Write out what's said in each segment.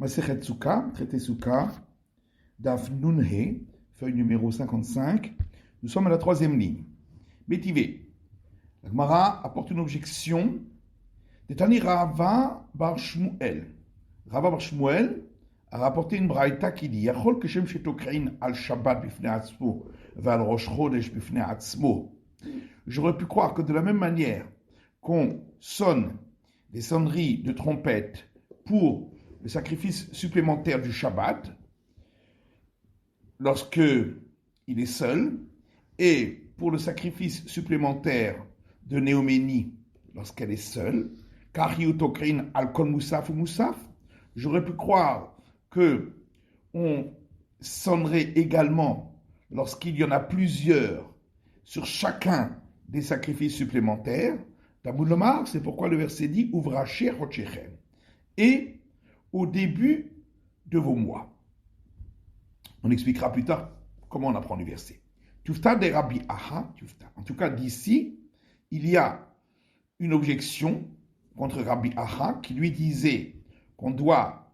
Masechet Souka, traité Souka, Daf Nunhe, feuille numéro 55. Nous sommes à la troisième ligne. Métivé. La Gemara apporte une objection. Détani Rava bar Shmuel. Rava bar Shmuel a rapporté une braïta qui dit Yachol keshem shetokrein al Shabbat bifnei atzmo val Rosh Chodesh bifnei atzmo. J'aurais pu croire que de la même manière qu'on sonne des sonneries de trompette pour le sacrifice supplémentaire du Shabbat, lorsque il est seul, et pour le sacrifice supplémentaire de Néoménie, lorsqu'elle est seule, car Yutokrin al kol Moussaf ou Moussaf, j'aurais pu croire que on sonnerait également lorsqu'il y en a plusieurs sur chacun des sacrifices supplémentaires. Taboud Lomar, c'est pourquoi le verset dit Uvraché Rochechem. Et au début de vos mois. On expliquera plus tard comment on apprend le verset. Tufta de Rabbi Aha, Tufta. En tout cas, d'ici, il y a une objection contre Rabbi Aha qui lui disait qu'on doit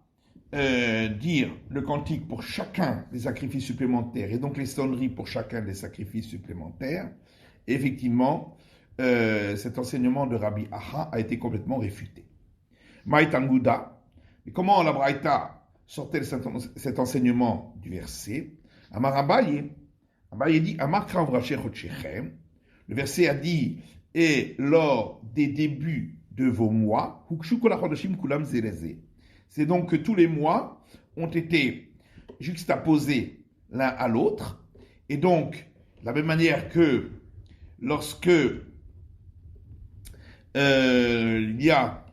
dire le cantique pour chacun des sacrifices supplémentaires et donc les sonneries pour chacun des sacrifices supplémentaires. Et effectivement, cet enseignement de Rabbi Aha a été complètement réfuté. Maïtan Gouda. Et comment la Braïta sortait cet enseignement du verset? Amar Abaye dit Amar Krav Raché Chotchechem. Le verset a dit et lors des débuts de vos mois, Hukshu Kol HaChodashim Kulam Zeleze. C'est donc que tous les mois ont été juxtaposés l'un à l'autre. Et donc, de la même manière que lorsque il y a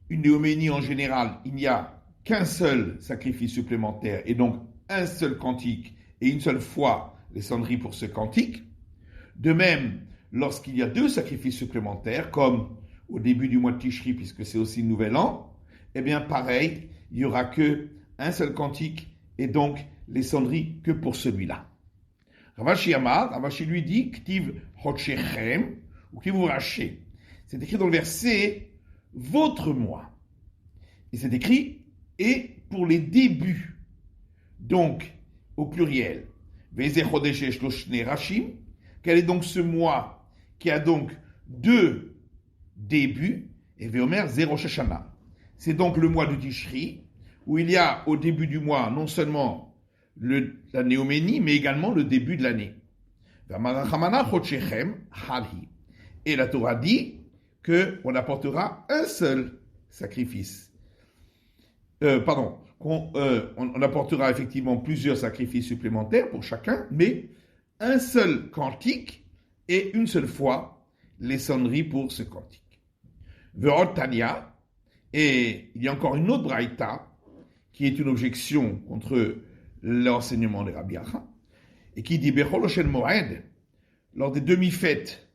une néoménie en général, il n'y a qu'un seul sacrifice supplémentaire et donc un seul cantique et une seule fois les sonneries pour ce cantique. De même, lorsqu'il y a deux sacrifices supplémentaires, comme au début du mois de Tishri, puisque c'est aussi le nouvel an, eh bien pareil, il n'y aura qu'un seul cantique et donc les sonneries que pour celui-là. Ravashi Amar, Ravashi lui dit Ktiv Hotchechem ou Ktiv Raché. C'est écrit dans le verset votre mois. Et c'est écrit et pour les débuts. Donc, au pluriel. Quel est donc ce mois qui a donc deux débuts? Et Veomer Zero Shashana. C'est donc le mois de Tishri, où il y a au début du mois non seulement la néoménie, mais également le début de l'année. Et la Torah dit qu'on apportera un seul sacrifice. On apportera effectivement plusieurs sacrifices supplémentaires pour chacun, mais un seul cantique et une seule fois les sonneries pour ce cantique. Ve'od Tanya, et il y a encore une autre braïta qui est une objection contre l'enseignement de Rabbi Acha, et qui dit Bechol Oshen Moed, lors des demi-fêtes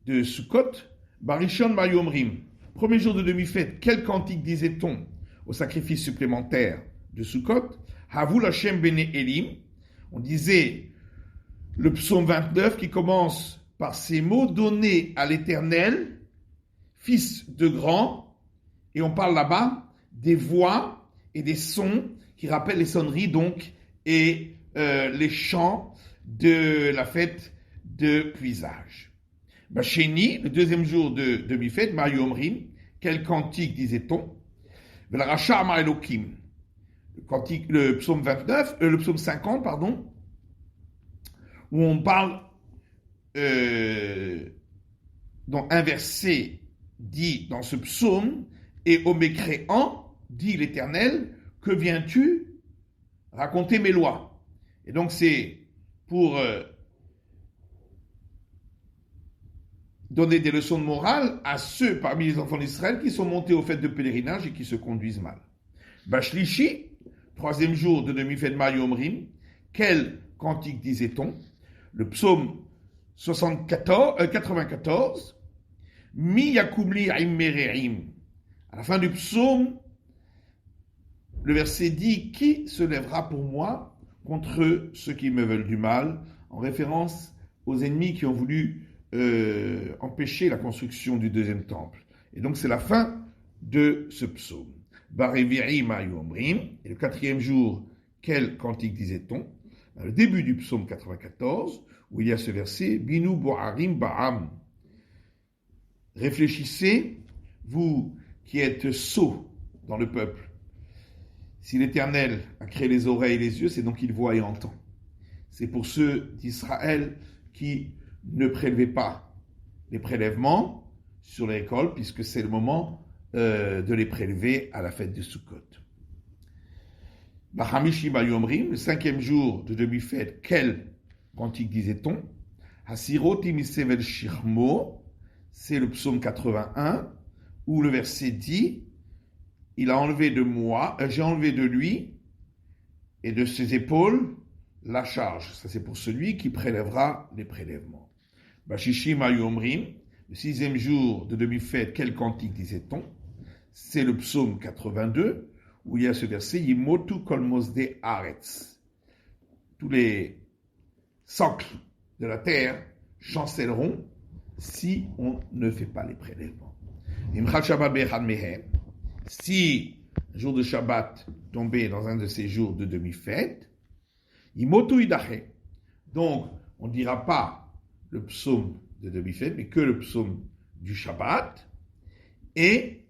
de Sukkot, Barishon Mayomrim, premier jour de demi-fête, quel cantique disait-on au sacrifice supplémentaire de Sukkot? Havul Hashem Bene Elim, on disait le psaume 29 qui commence par ces mots, donnés à l'Éternel, fils de grand, et on parle là-bas des voix et des sons qui rappellent les sonneries donc et les chants de la fête de puisage. Bacheni, le deuxième jour de demi-fête, Mario Omrim, quel cantique disait-on? Le Racha Amar Elokim, le psaume 29, le psaume 50, pardon, où on parle, dans un verset dit dans ce psaume, et au mécréant, dit l'Éternel, que viens-tu raconter mes lois? Et donc c'est pour donner des leçons de morale à ceux parmi les enfants d'Israël qui sont montés aux fêtes de pèlerinage et qui se conduisent mal. Bashlishi, troisième jour de demi-fête Mayomrim, quel cantique disait-on? Le psaume 94, Mi yakumli immereim. À la fin du psaume, le verset dit qui se lèvera pour moi contre ceux qui me veulent du mal, en référence aux ennemis qui ont voulu empêcher la construction du deuxième temple. Et donc c'est la fin de ce psaume. Barevi'im ayomrim. Et le quatrième jour, quel cantique disait-on? Le début du psaume 94, où il y a ce verset, Binu bo'arim ba'am. Réfléchissez, vous qui êtes sots dans le peuple. Si l'Éternel a créé les oreilles et les yeux, c'est donc qu'il voit et entend. C'est pour ceux d'Israël qui ne prélevaient pas les prélèvements sur les récoltes, puisque c'est le moment de les prélever à la fête de Sukkot. Bachamishim ayomrim, le cinquième jour de demi-fête, quel cantique disait-on? Hasiroti misevel shirmo, c'est le psaume 81, où le verset dit, il a enlevé de moi, j'ai enlevé de lui et de ses épaules la charge. Ça c'est pour celui qui prélèvera les prélèvements. Bashishim ayomrim, le sixième jour de demi-fête, quel cantique disait-on? C'est le psaume 82, où il y a ce verset, Yimotu kol mosde aretz. Tous les socles de la terre chancelleront si on ne fait pas les prélèvements. Imchal Shabbat be'echad mehem. Si un jour de Shabbat tombait dans un de ces jours de demi-fête, Yimotu idache. Donc, on ne dira pas le psaume de demi-fête, mais que le psaume du Shabbat. Et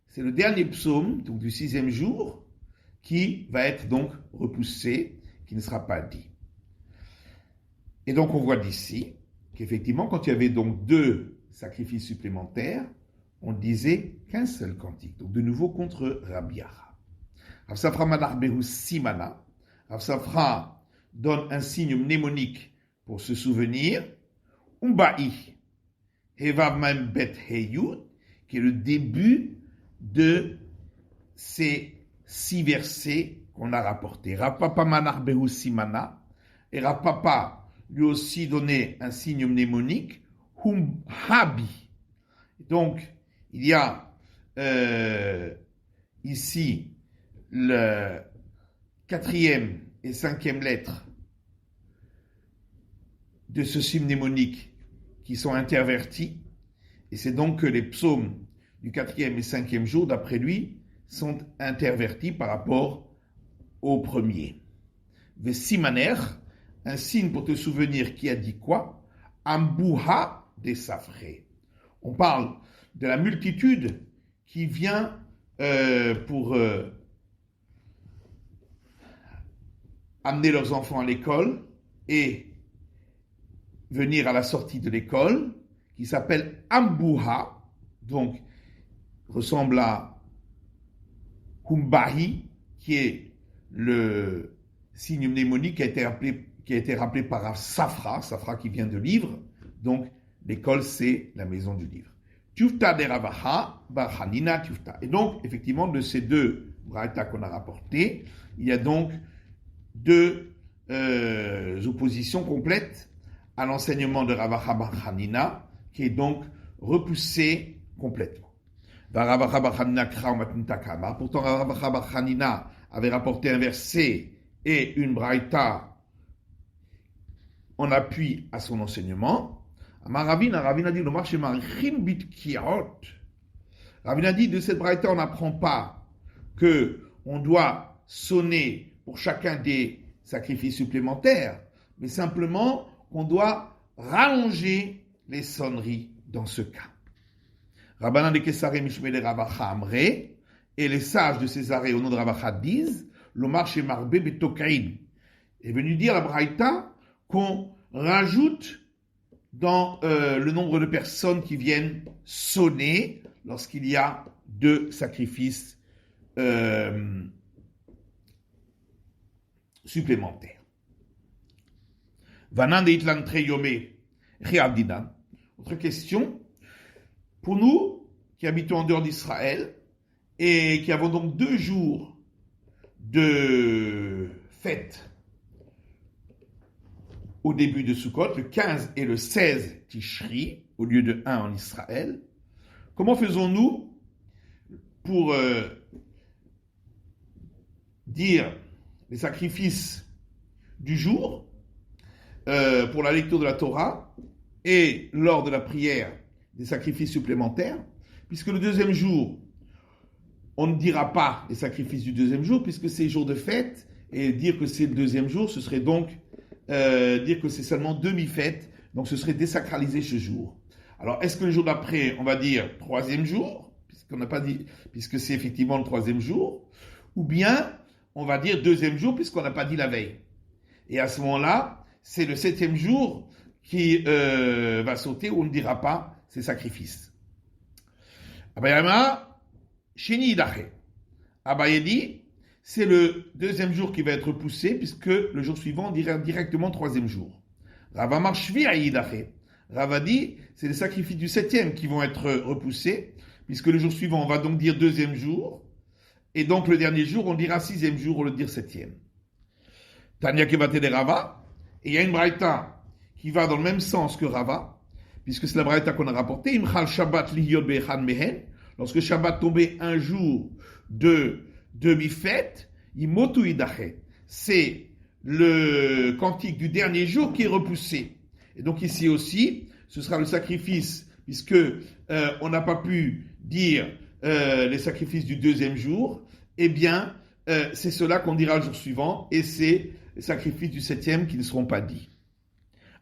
c'est le dernier psaume, donc du sixième jour, qui va être donc repoussé, qui ne sera pas dit. Et donc on voit d'ici qu'effectivement, quand il y avait donc deux sacrifices supplémentaires, on disait qu'un seul cantique. Donc de nouveau contre Rabbi Yara. Rav Safra Manarbehu Simana. Rav Safra donne un signe mnémonique pour se souvenir. Umba'i Hevav Maim Bet Heyud, qui est le début de ces 6 versets qu'on a rapportés. Rav Papa Manarbehu Simana. Et Rav Papa lui aussi donné un signe mnémonique. Habi. Donc, il y a ici le 4e et 5e lettre de ce signe mnémonique qui sont intervertis, et c'est donc que les psaumes du 4e et 5e jour, d'après lui, sont intervertis par rapport au premier. Vesimaner, un signe pour te souvenir qui a dit quoi? Ambouha des safrés. On parle de la multitude qui vient pour amener leurs enfants à l'école et venir à la sortie de l'école, qui s'appelle Ambouha, donc ressemble à Humbahi, qui est le signe mnémonique qui a été rappelé par Safra qui vient de livre, donc l'école c'est la maison du livre. Tufta de Ravacha, Barhanina Tufta. Et donc, effectivement, de ces deux braïtas qu'on a rapportés, il y a donc deux oppositions complètes à l'enseignement de Ravacha Barhanina, qui est donc repoussé complètement. Ravacha Barhanina Kraumatuntakama. Pourtant, Ravacha Barhanina avait rapporté un verset et une braïta en appui à son enseignement. Ravina a dit, le marché marchim bit kiarot. Ravina dit, de cette braïta, on n'apprend pas que on doit sonner pour chacun des sacrifices supplémentaires, mais simplement qu'on doit rallonger les sonneries dans ce cas. Rabbanan de Kesare Mishmele Ravacha Amre, et les sages de Césarée au nom de Ravacha disent, le marché marbe betokain. Est venu dire la braïta qu'on rajoute dans le nombre de personnes qui viennent sonner lorsqu'il y a deux sacrifices supplémentaires. Vanan de Itlan Treyome Riabdinan. Autre question. Pour nous, qui habitons en dehors d'Israël, et qui avons donc 2 jours de fête au début de Sukkot, le 15 et le 16 Tishri, au lieu de 1 en Israël, comment faisons-nous pour dire les sacrifices du jour pour la lecture de la Torah et lors de la prière des sacrifices supplémentaires, puisque le deuxième jour, on ne dira pas les sacrifices du deuxième jour, puisque c'est jour de fête, et dire que c'est le deuxième jour, ce serait donc dire que c'est seulement demi-fête, donc ce serait désacraliser ce jour. Alors, est-ce que le jour d'après, on va dire troisième jour, puisqu'on n'a pas dit, puisque c'est effectivement le troisième jour, ou bien on va dire deuxième jour, puisqu'on n'a pas dit la veille. Et à ce moment-là, c'est le septième jour qui va sauter, où on ne dira pas ces sacrifices. Abayama, Sheni Idache. Abaye dit, c'est le deuxième jour qui va être repoussé, puisque le jour suivant, on dira directement troisième jour. Rava Marshvi Idache. Rava dit, c'est les sacrifices du septième qui vont être repoussés, puisque le jour suivant, on va donc dire deuxième jour, et donc le dernier jour, on dira sixième jour, au lieu de dire septième. Tanya Kevate de Rava, et il y a une braïta qui va dans le même sens que Rava, puisque c'est la braïta qu'on a rapportée, Imchal Shabbat liyot be'echad mehen, lorsque Shabbat tombait un jour de demi-fête, Imotu Idache, c'est le cantique du dernier jour qui est repoussé. Et donc ici aussi, ce sera le sacrifice, puisque on n'a pas pu dire les sacrifices du deuxième jour, eh bien, c'est cela qu'on dira le jour suivant, et c'est les sacrifices du septième qui ne seront pas dits.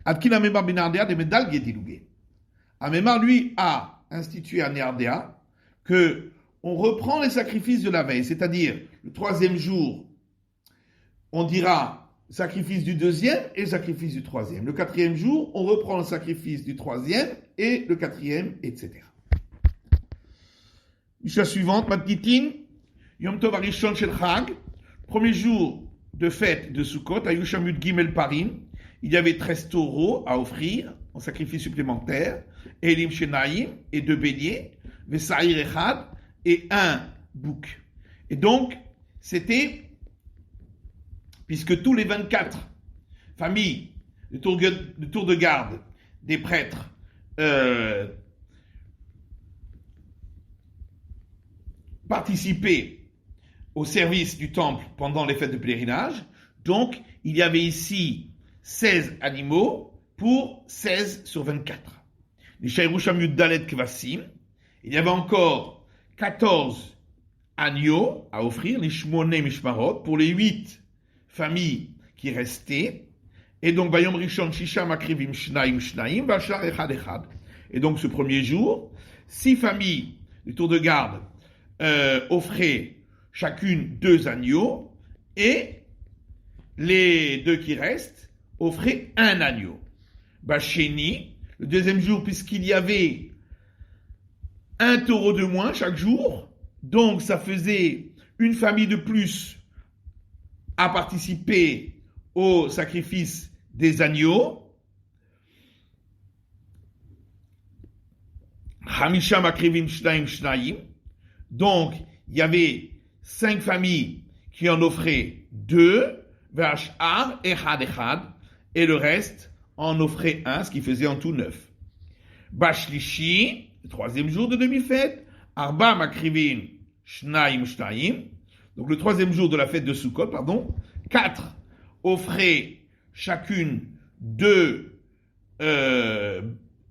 Adkin Amemar ben Ardea de Medal Gediluge. Amemar, lui, a institué à Nerdea que on reprend les sacrifices de la veille, c'est-à-dire le troisième jour, on dira sacrifice du deuxième et le sacrifice du troisième. Le quatrième jour, on reprend le sacrifice du troisième et le quatrième, etc. Mishnah suivante, Matnitin, Yom Tov Arishon Shel Chag, premier jour de fête de Sukkot, Ayushamud Gimel Parim, il y avait 13 taureaux à offrir en sacrifice supplémentaire, Elim Shenaim et 2 béliers, Vesaïr Echad et 1 bouc. Et donc, c'était puisque tous les 24 familles de tour de garde des prêtres participaient au service du temple pendant les fêtes de pèlerinage, donc il y avait ici 16 animaux pour 16 sur 24. Les Shairusham Yuddalet Kvasim, il y avait encore 14 agneaux à offrir, les Shmone Mishmarot, pour les 8 familles qui restaient, et donc Bayom Rishon Shisha Makrivim Shnaim Shnaim Vachar Echad Echad. Et donc ce premier jour, 6 familles du tour de garde offraient chacune 2 agneaux, et les 2 qui restent offraient 1 agneau. Bacheni, le deuxième jour, puisqu'il y avait 1 taureau de moins chaque jour, donc ça faisait une famille de plus à participer au sacrifice des agneaux. Hamisha Makrivim Shnaim Shnaim. Donc, il y avait 5 familles qui en offraient 2, Vashar Echad Echad, et le reste en offrait 1, ce qui faisait en tout 9. Bashlishi, le troisième jour de demi-fête, Arba Makrivim Shnaim Shnaim. Donc le troisième jour de la fête de Sukkot, 4 offraient chacune 2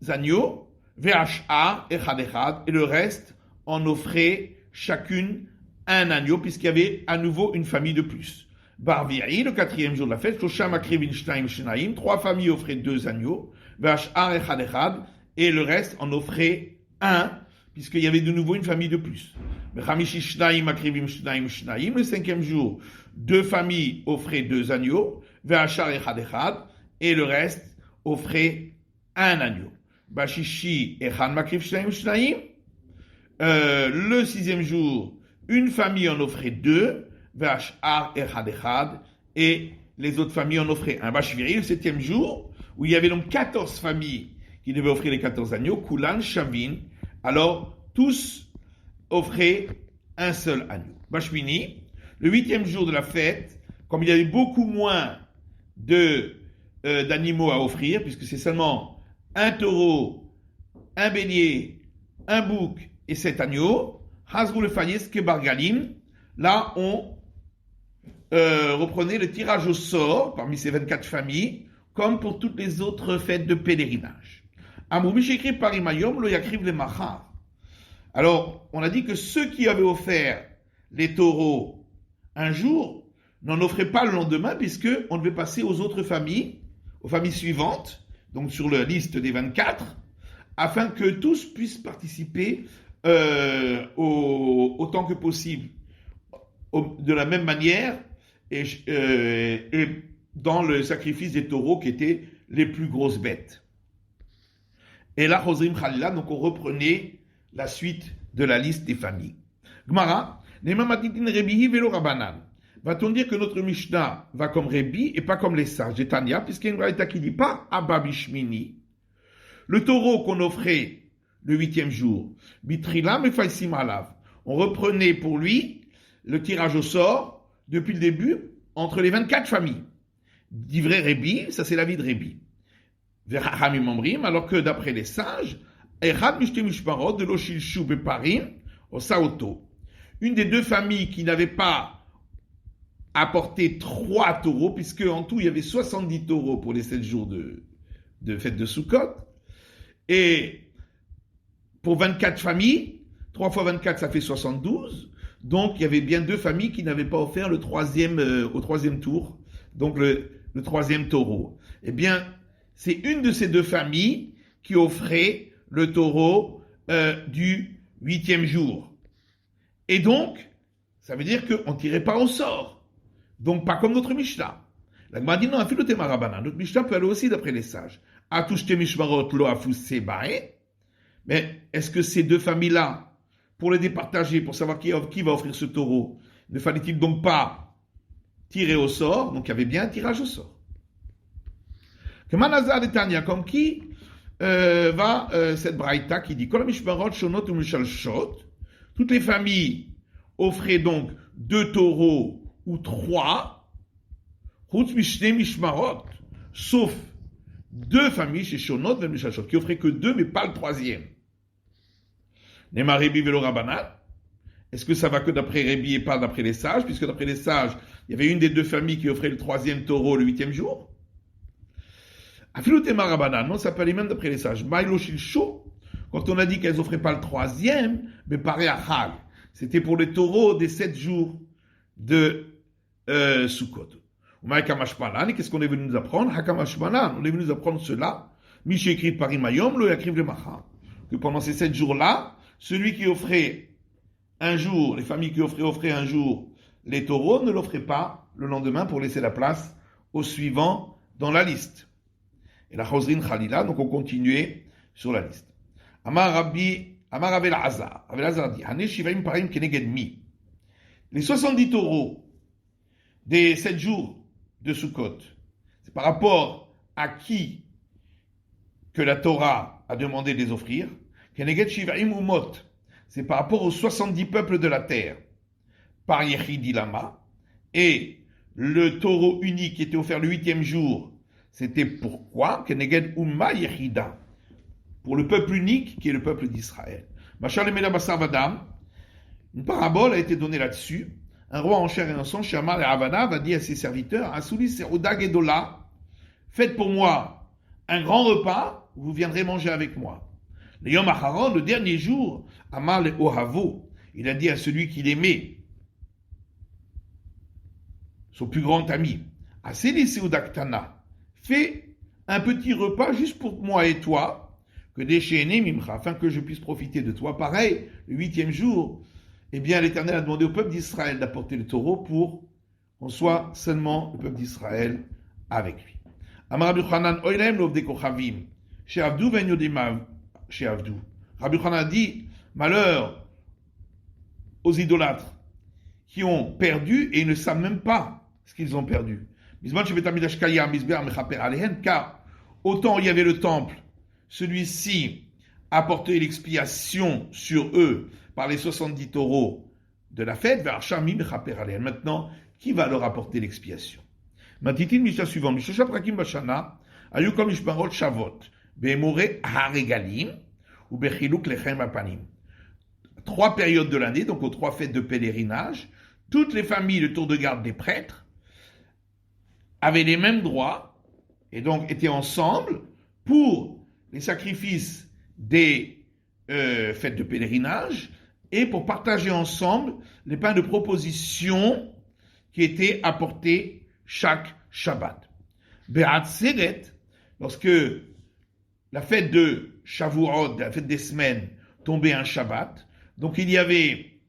agneaux, Vashar Echad Echad, et le reste en offrait chacune 1 agneau, puisqu'il y avait à nouveau une famille de plus. Barvi'i, le quatrième jour de la fête, Shosham Akrivin Shnaim Shnaim, 3 familles offraient 2 agneaux, Vashar Echad Echad, et le reste en offrait 1, puisqu'il y avait de nouveau une famille de plus. Chamishi Shnaim Akrivim Shnaim Shnaim, le 5e jour, 2 familles offraient 2 agneaux, Vashar Echad Echad, et le reste offrait 1 agneau. Bashishi Echad Makriv Shnaim Shnaim, le 6e jour, une famille en offrait 2, Vashar Echad Echad, et les autres familles en offraient 1. Bashviri, le 7e jour, où il y avait donc 14 familles qui devaient offrir les 14 agneaux, Kulan Shavin, alors tous offraient un seul agneau. Bashvini, le 8e jour de la fête, comme il y avait beaucoup moins d'animaux à offrir, puisque c'est seulement un taureau, un bélier, un bouc et 7 agneaux, Hazrou le Fayez Kebargalim, là on reprenait le tirage au sort parmi ces 24 familles, comme pour toutes les autres fêtes de pèlerinage. Alors, on a dit que ceux qui avaient offert les taureaux un jour, n'en offrait pas le lendemain, puisqu'on devait passer aux autres familles, aux familles suivantes, donc sur la liste des 24, afin que tous puissent participer autant que possible, de la même manière, et dans le sacrifice des taureaux qui étaient les plus grosses bêtes. Et là, Chosrim Khalila, donc on reprenait la suite de la liste des familles. Gemara, va-t-on dire que notre Mishnah va comme Rébi et pas comme les sages et Tanya, puisqu'il y a une braïta qui dit pas Abba Bishmini, le taureau qu'on offrait le 8e jour, Bitrila Mefaisim Alav, on reprenait pour lui le tirage au sort depuis le début entre les 24 familles. D'ivrei Rébi, ça c'est l'avis de Rébi. Verhamim Mamrim, alors que d'après les sages, Echad Mishte Mishparot de l'Oshilshu Beparim au Saoto. Une des deux familles qui n'avait pas apporté 3 taureaux, puisque en tout il y avait 70 taureaux pour les 7 jours de fête de Sukkot, et pour 24 familles, 3 fois 24 ça fait 72, donc il y avait bien 2 familles qui n'avaient pas offert le troisième, au 3e tour, donc le 3e taureau. Eh bien, c'est une de ces 2 familles qui offrait le taureau du 8e jour. Et donc, ça veut dire qu'on ne tirait pas au sort. Donc, pas comme notre Mishnah. La Gemara dit non, notre Mishnah peut aller aussi d'après les sages. Mais est-ce que ces 2 familles-là, pour les départager, pour savoir qui va offrir ce taureau, ne fallait-il donc pas tirer au sort? Donc, il y avait bien un tirage au sort. Comme qui va cette braïta qui dit toutes les familles offraient donc 2 taureaux ou 3, sauf 2 familles chez Shonot qui offraient que 2 mais pas le 3e. Nema Rebi velo Rabbanan. Est-ce que ça va que d'après Rebi et pas d'après les sages, puisque d'après les sages, il y avait une des 2 familles qui offrait le 3e taureau le 8e jour? Afilotema Rabbanan, non, ça peut aller même d'après les sages. Maïlo Shilsho, quand on a dit qu'elles offraient pas le 3e, mais pareil à Chag. C'était pour les taureaux des 7 jours de Sukkot. Et qu'est-ce qu'on est venu nous apprendre? On est venu nous apprendre cela. Miché écrit par Imayom, le Yakriv le Macha. Que pendant ces 7 jours-là, celui qui offrait un jour, les familles qui offraient un jour les taureaux, ne l'offraient pas le lendemain pour laisser la place au suivant dans la liste. Et la Chosrin Khalila, donc on continuait sur la liste. Amar Avel Azar dit, Hané Shivaim Parim Keneged Mi. Les 70 taureaux des 7 jours de Sukkot, c'est par rapport à qui que la Torah a demandé de les offrir. Keneged Shivaim Umot, c'est par rapport aux 70 peuples de la terre. Par Yechidi Lama. Et le taureau unique qui était offert le 8e jour, c'était pourquoi Keneged Umma Yechida, pour le peuple unique qui est le peuple d'Israël. Machal Emela Basar Vadam, une parabole a été donnée là-dessus. Un roi en chair et en sang, Shamal et Havana, va dire à ses serviteurs, Asuli Serouda Gedola, faites pour moi un grand repas, vous viendrez manger avec moi. Le Yom Acharon, le dernier jour, Amal et Ohavo, il a dit à celui qu'il aimait, son plus grand ami, Aseli Serouda Ktana, fais un petit repas juste pour moi et toi, que déchaîné mimcha, afin que je puisse profiter de toi. Pareil, le 8e jour, eh bien, l'Éternel a demandé au peuple d'Israël d'apporter le taureau pour qu'on soit seulement le peuple d'Israël avec lui. Amar Rabbi Yochanan, oilem lovde kochavim, chez Avdou ven yodemav, chez Avdou. Rabbi Yochanan a dit, malheur aux idolâtres qui ont perdu et ils ne savent même pas ce qu'ils ont perdu. Car autant il y avait le temple, celui-ci apportait l'expiation sur eux par les 70 taureaux de la fête. Maintenant, qui va leur apporter l'expiation? Matitin Mishnah suivant, Mishosha Prakim Bashana, Ayukom Mishparot Shavot, Be'emore Haregalim, ou Bechiluk Lechem Apanim. 3 périodes de l'année, donc aux 3 fêtes de pèlerinage, toutes les familles de tour de garde des prêtres avaient les mêmes droits et donc étaient ensemble pour les sacrifices des fêtes de pèlerinage et pour partager ensemble les pains de proposition qui étaient apportés chaque Shabbat. Be'at Seret, lorsque la fête de Shavuot, la fête des semaines, tombait un Shabbat, donc il y avait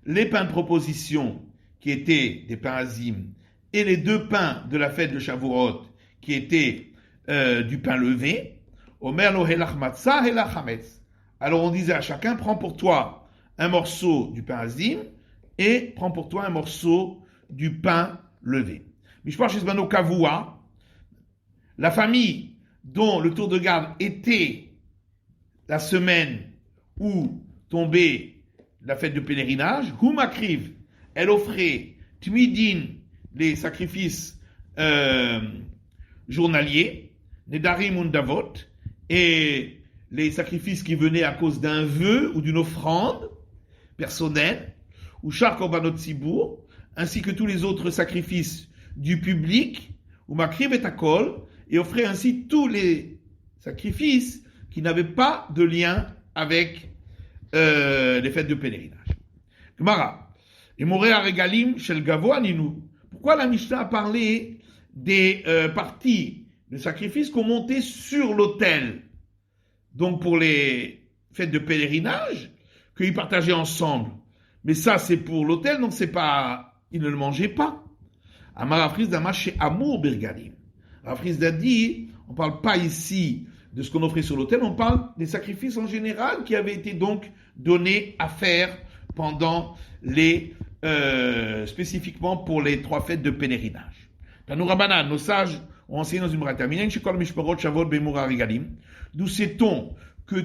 les pains de proposition qui étaient des pains azim et les 2 pains de la fête de Shavuot qui étaient du pain levé. Omer lo helach matzah helach hametz. Alors on disait à chacun, prends pour toi un morceau du pain azim et prends pour toi un morceau du pain levé. Mishpach Shizmano Kavua, la famille dont le tour de garde était la semaine où tombait la fête de pèlerinage, Humakriv, elle offrait Tmidin, les sacrifices journaliers, Nedarim Undavot, et les sacrifices qui venaient à cause d'un vœu ou d'une offrande personnelle, ou Shar Korbanot Tzibour, ainsi que tous les autres sacrifices du public, ou Makriv et Akol, et offrait ainsi tous les sacrifices qui n'avaient pas de lien avec les fêtes de pèlerinage. Gemara, et Moré Regalim Shel Gavo Aninu. Pourquoi la Mishnah a parlé des parties de sacrifices qu'on montait sur l'autel, donc pour les fêtes de pèlerinage, qu'ils partageaient ensemble. Mais ça, c'est pour l'autel, donc c'est pas, ils ne le mangeaient pas. Amar Afriz Dama chez Amour Birgalim. Afriz a dit, on parle pas ici de ce qu'on offrait sur l'autel, on parle des sacrifices en général qui avaient été donc donnés à faire pendant les, spécifiquement pour les 3 fêtes de pèlerinage. Tanou Rabbanan, nos sages ont enseigné dans une braïta, d'où sait-on que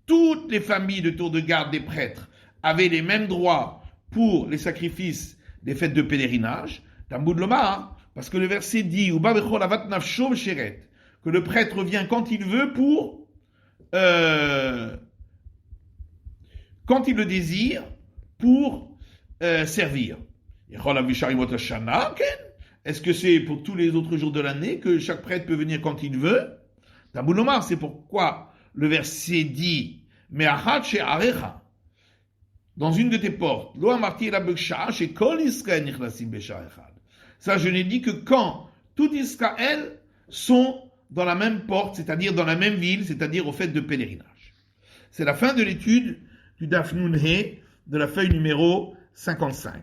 toutes les familles de tour de garde des prêtres avaient les mêmes droits pour les sacrifices des fêtes de pèlerinage. Tamboud Lomar, parce que le verset dit que le prêtre vient quand il veut pour quand il le désire pour servir. Est-ce que c'est pour tous les autres jours de l'année que chaque prêtre peut venir quand il veut? Tamboud Lomar, c'est pourquoi le verset dit Me'achat she'arecha, dans une de tes portes, lo amarti la beksha chez kol Israël nichlasim besha echad. Ça, je n'ai dit que quand tout Israël sont dans la même porte, c'est-à-dire dans la même ville, c'est-à-dire aux fêtes de pèlerinage. C'est la fin de l'étude du Daf Nun He de la feuille numéro 55.